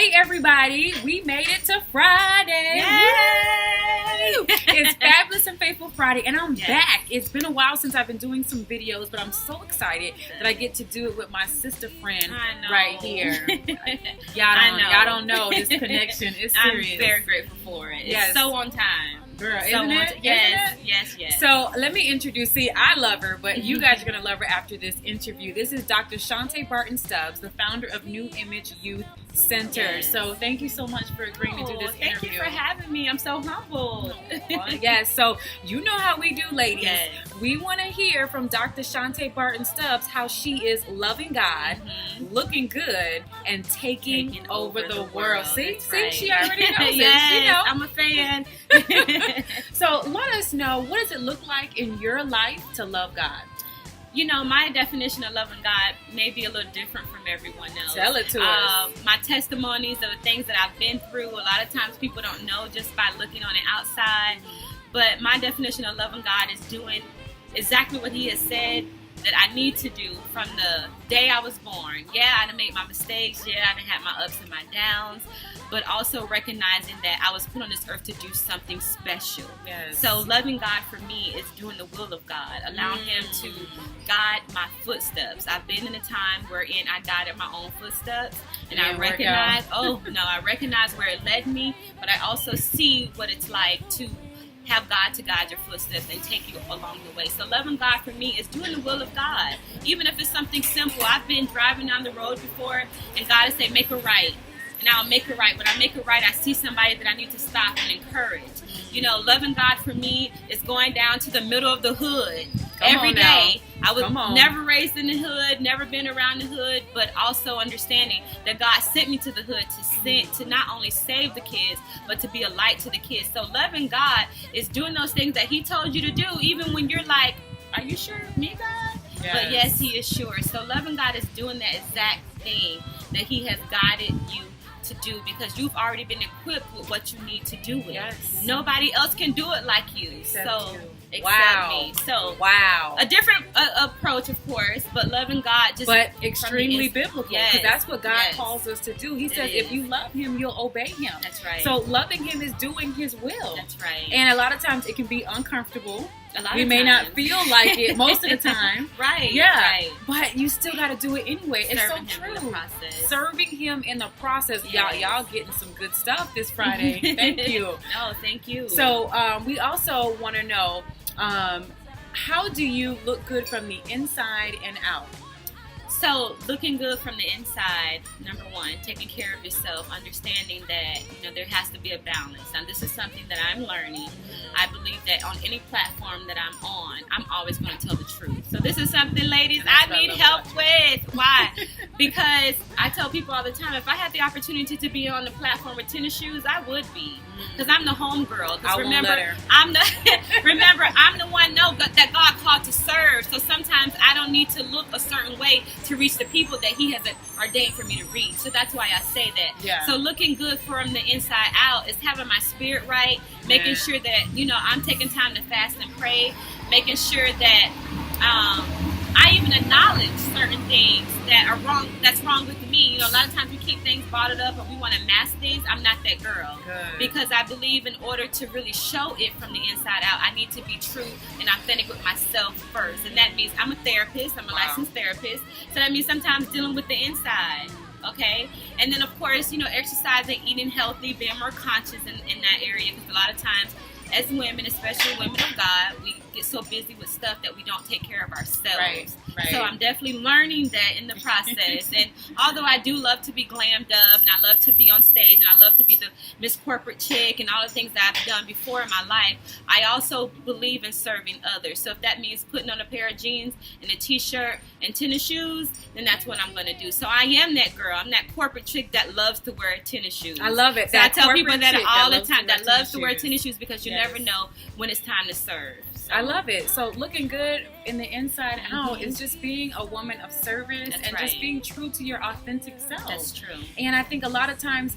Hey everybody, we made it to Friday. Yay! Woo! It's Fabulous and Faithful Friday, and I'm Yes. back. It's been a while since I've been doing some videos, but I'm so excited that I get to do it with my sister friend I know. right here. I know. Y'all don't know this connection is serious. I'm very grateful for it. Yes. It's so on time. Girl, So isn't on it? ti- Yes, Isn't it? yes. So let me introduce, I love her, but you guys are going to love her after this interview. This is Dr. Shante Barton Stubbs, the founder of New Image Youth Center. Yes. So thank you so much for agreeing to do this Thank interview. you for having me. I'm so humbled. Yes, so you know how we do, ladies. Yes. We want to hear from Dr. Shante Barton Stubbs how she is loving God, looking good, and taking over the world. See, That's right. she already knows Yes, it. She know. I'm a fan. So let us know, what does it look like in your life to love God? You know, my definition of loving God may be a little different from everyone else. Tell it to us. My testimonies of the things that I've been through, a lot of times people don't know just by looking on the outside. But my definition of loving God is doing exactly what He has said that I need to do from the day I was born. Yeah, I done made my mistakes. Yeah, I done had my ups and my downs. But also recognizing that I was put on this earth to do something special. Yes. So loving God for me is doing the will of God, allowing Him to guide my footsteps. I've been in a time wherein I guided my own footsteps, and I recognize, I recognize where it led me, but I also see what it's like to have God to guide your footsteps and take you along the way. So loving God for me is doing the will of God. Even if it's something simple. I've been driving down the road before, and God has said, make a right. And I'll make it right. When I make it right, I see somebody that I need to stop and encourage. You know, loving God for me is going down to the middle of the hood every day. I was never raised in the hood, never been around the hood, but also understanding that God sent me to the hood to not only save the kids, but to be a light to the kids. So loving God is doing those things that He told you to do, even when you're like, are you sure of me, God? Yes. But yes, He is sure. So loving God is doing that exact thing that He has guided you to do, because you've already been equipped with what you need to do it. Yes. Nobody else can do it like you. Except you. Except me. So a different approach, of course, but loving God but extremely biblical, because Yes. that's what God Yes. calls us to do. He says, is. if you love Him, you'll obey Him. That's right. So loving Him is doing His will. That's right. And a lot of times it can be uncomfortable. A lot We of may not times. feel like it most of the time. Right. Yeah. Right. But you still got to do it anyway. It's Serving so Him in the true. process. Serving Him in the process. Yes. Y'all getting some good stuff this Friday. Thank you. No, thank you. So we also want to know, how do you look good from the inside and out? So, looking good from the inside, number one, taking care of yourself, understanding that, there has to be a balance. Now, this is something that I'm learning. I believe that on any platform that I'm on, I'm always going to tell the truth. So, this is something, ladies, I need help with. Why? Because I tell people all the time, if I had the opportunity to be on the platform with tennis shoes, I would be. Because I'm the homegirl. Because remember, I'm the one that God called to serve. So sometimes I don't need to look a certain way to reach the people that He has ordained for me to reach. So that's why I say that. Yeah. So looking good from the inside out is having my spirit right, making sure that, I'm taking time to fast and pray, making sure that I even acknowledge certain things that are wrong, that's wrong with me. A lot of times we keep things bottled up and we want to mask things. I'm not that girl. Good. Because I believe in order to really show it from the inside out, I need to be true and authentic with myself first. And that means I'm a therapist. I'm a licensed therapist. So that means sometimes dealing with the inside. Okay? And then, of course, exercising, eating healthy, being more conscious in that area. Because a lot of times, as women, especially women of God, we get so busy with stuff that we don't take care of ourselves. Right. So I'm definitely learning that in the process. And although I do love to be glammed up, and I love to be on stage, and I love to be the Miss Corporate Chick, and all the things that I've done before in my life, I also believe in serving others. So if that means putting on a pair of jeans and a t-shirt and tennis shoes, then that's what I'm going to do. So I am that girl. I'm that corporate chick that loves to wear tennis shoes. I love it. So I tell people that all the time, that loves to wear tennis tennis shoes, because you never know when it's time to serve. So. I love it. So looking good in the inside out is just being a woman of service and just being true to your authentic self. That's true. And I think a lot of times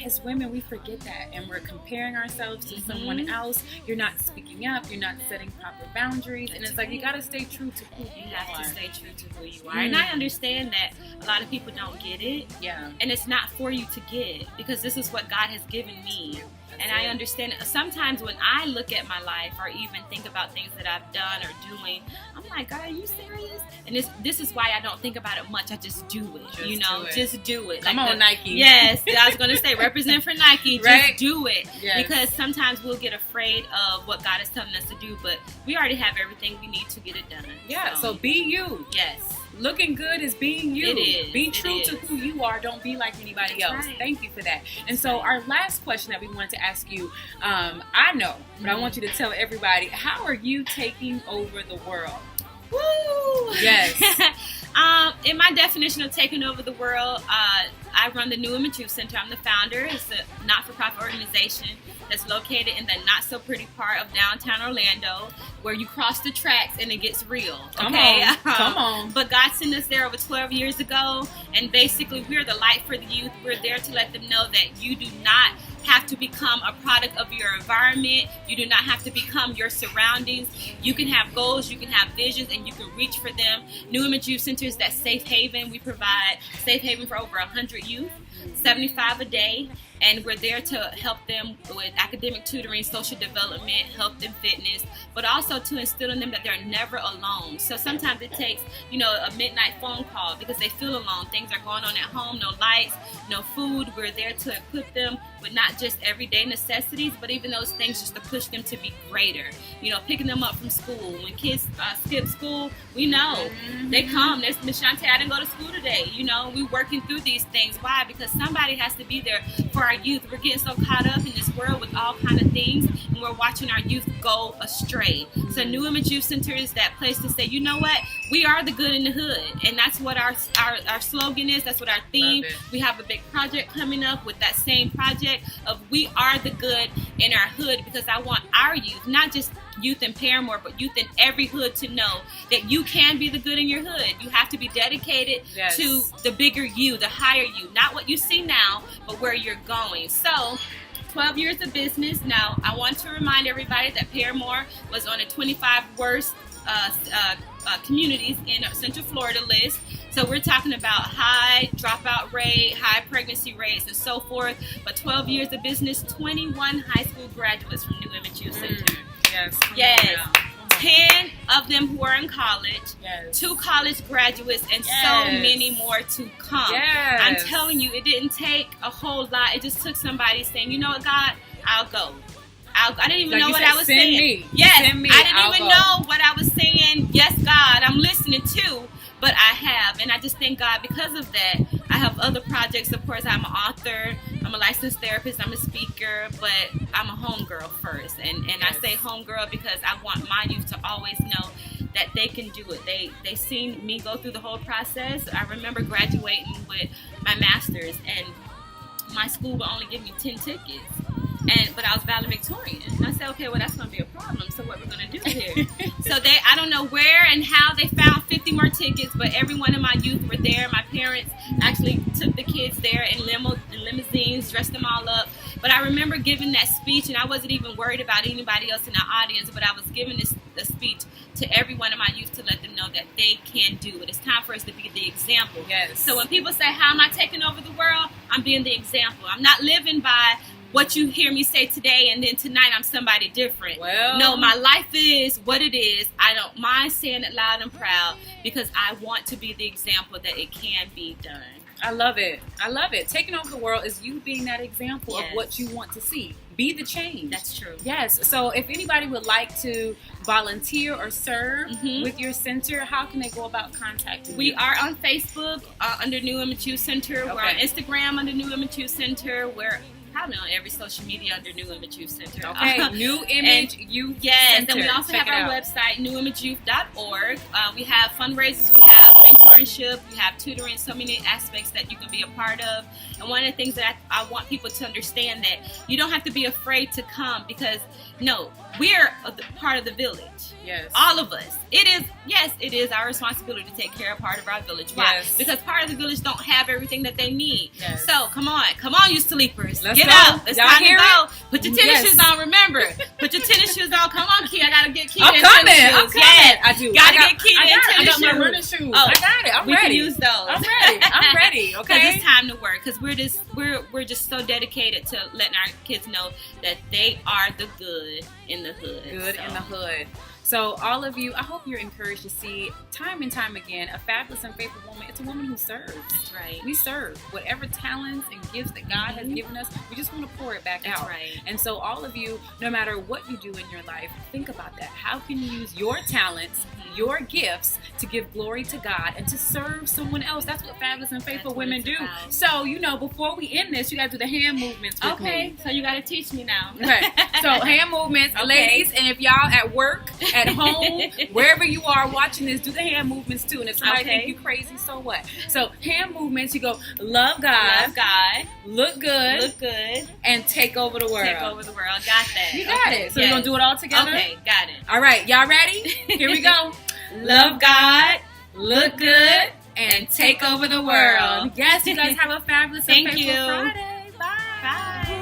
as women, we forget that, and we're comparing ourselves to someone else. You're not speaking up. You're not setting proper boundaries. And it's like, you got to stay true to who you are. You have to stay true to who you are. And I understand that a lot of people don't get it. Yeah. And it's not for you to get, because this is what God has given me. And I understand it. Sometimes when I look at my life or even think about things that I've done or doing, I'm like, God, are you serious? And this is why I don't think about it much. I just do it. Just do it. Come on, Nike. Yes, I was going to say, represent for Nike. Right? Just do it. Yes. Because sometimes we'll get afraid of what God is telling us to do, but we already have everything we need to get it done. Yeah, so be you. Yes. Looking good is being you. It is. Be true to who you are. Don't be like anybody else. Right. Thank you for that. And so our last question that we wanted to ask you, I know, but I want you to tell everybody, how are you taking over the world? Woo! Yes. In my definition of taking over the world, I run the New Image Youth Center. I'm the founder. It's a not-for-profit organization that's located in the not-so-pretty part of downtown Orlando, where you cross the tracks and it gets real. Come on. But God sent us there over 12 years ago, and basically we're the light for the youth. We're there to let them know that you do not have to become a product of your environment. You do not have to become your surroundings. You can have goals, you can have visions, and you can reach for them. New Image Youth Center is that safe haven. We provide safe haven for over 100 youth, 75 a day, and we're there to help them with academic tutoring, social development, health and fitness, but also to instill in them that they're never alone. So sometimes it takes, a midnight phone call because they feel alone. Things are going on at home, no lights, no food. We're there to equip them with not just everyday necessities, but even those things just to push them to be greater. Picking them up from school. When kids skip school, we know they come. There's Miss Shantae, I didn't go to school today. We're working through these things. Why? Because somebody has to be there for our youth. We're getting so caught up in this world with all kind of things, and we're watching our youth go astray. So New Image Youth Center is that place to say, you know what? We are the good in the hood, and that's what our slogan is. That's what our theme. We have a big project coming up with that same project of we are the good in our hood, because I want our youth, not just youth in Paramore, but youth in every hood, to know that you can be the good in your hood. You have to be dedicated to the bigger you, the higher you, not what you see now, but where you're going. So 12 years of business. Now, I want to remind everybody that Paramore was on a 25 worst communities in Central Florida list. So we're talking about high dropout rate, high pregnancy rates, and so forth. But 12 years of business, 21 high school graduates from New Image Youth Center. Yes. 10 of them who are in college, 2 college graduates, and so many more to come. I'm telling you, it didn't take a whole lot. It just took somebody saying, you know what, God, I'll go. I didn't even know what I was saying. Me. Yes, Send me. I didn't even know what I was saying. Yes, God, I'm listening too. But I have, and I just thank God because of that. I have other projects. Of course, I'm an author, I'm a licensed therapist, I'm a speaker, but I'm a homegirl first. And I say homegirl because I want my youth to always know that they can do it. They seen me go through the whole process. I remember graduating with my master's, and my school would only give me 10 tickets. But I was valedictorian. And I said, okay, well, that's going to be a problem. So what we're going to do here? So I don't know where and how they found 50 more tickets, but every one of my youth were there. My parents actually took the kids there in limousines, dressed them all up. But I remember giving that speech, and I wasn't even worried about anybody else in the audience, but I was giving the speech to every one of my youth to let them know that they can do it. It's time for us to be the example. So when people say, how am I taking over the world? I'm being the example. I'm not living by what you hear me say today, and then tonight I'm somebody different. No, my life is what it is. I don't mind saying it loud and proud because I want to be the example that it can be done. I love it. I love it. Taking over the world is you being that example of what you want to see. Be the change. That's true. Yes. So if anybody would like to volunteer or serve with your center, how can they go about contacting you? We are on Facebook under New Image Youth Center. We're on Instagram under New Image Youth Center. We're follow me on every social media under New Image Youth Center. Okay, New Image Youth Yes, Center. and we also Check have our it out. website, newimageyouth.org. We have fundraisers, we have mentorship, we have tutoring, so many aspects that you can be a part of. And one of the things that I want people to understand, that you don't have to be afraid to come, because no, we're part of the village. Yes. All of us. It is our responsibility to take care of part of our village. Why? Yes. Because part of the village don't have everything that they need. Yes. So come on, you sleepers. Let's Get go. up. It's Y'all time to hear go. it? Put your tennis Yes. shoes on. Remember, put your tennis shoes on. Come on, Key. I gotta get Key. I'm in coming. tennis I'm shoes. coming. Yes. I do. Gotta I got, get Key I in got it. I tennis got my shoes. running shoes. Oh, I got it. I'm we ready. can use those. I'm ready. I'm ready. Because Okay. it's time to work. Because we're just so dedicated to letting our kids know that they are the good in the hood. Good in the hood. So all of you, I hope you're encouraged to see time and time again a fabulous and faithful woman. It's a woman who serves. That's right. We serve. Whatever talents and gifts that God has given us, we just want to pour it back That's out. right. And so all of you, no matter what you do in your life, think about that. How can you use your talents, your gifts, to give glory to God and to serve someone else? That's what fabulous and faithful That's what women it's do. about. So, before we end this, you got to do the hand movements with Okay, me. so you got to teach me now. Okay, so hand movements, Okay. ladies, and if y'all at work, at home, wherever you are watching this, do the hand movements too. And if somebody Okay. think you crazy, so what? So hand movements, you go, love God, Love God, look good, look good, and take over the world. take over the world. Got that. You got Okay, it. So yes. we're gonna do it all together. Okay, got it. All right, y'all ready? Here we go. Love God, look good, and take over the world. Yes, you guys have a fabulous and Thank faithful you. Friday. Bye. Bye.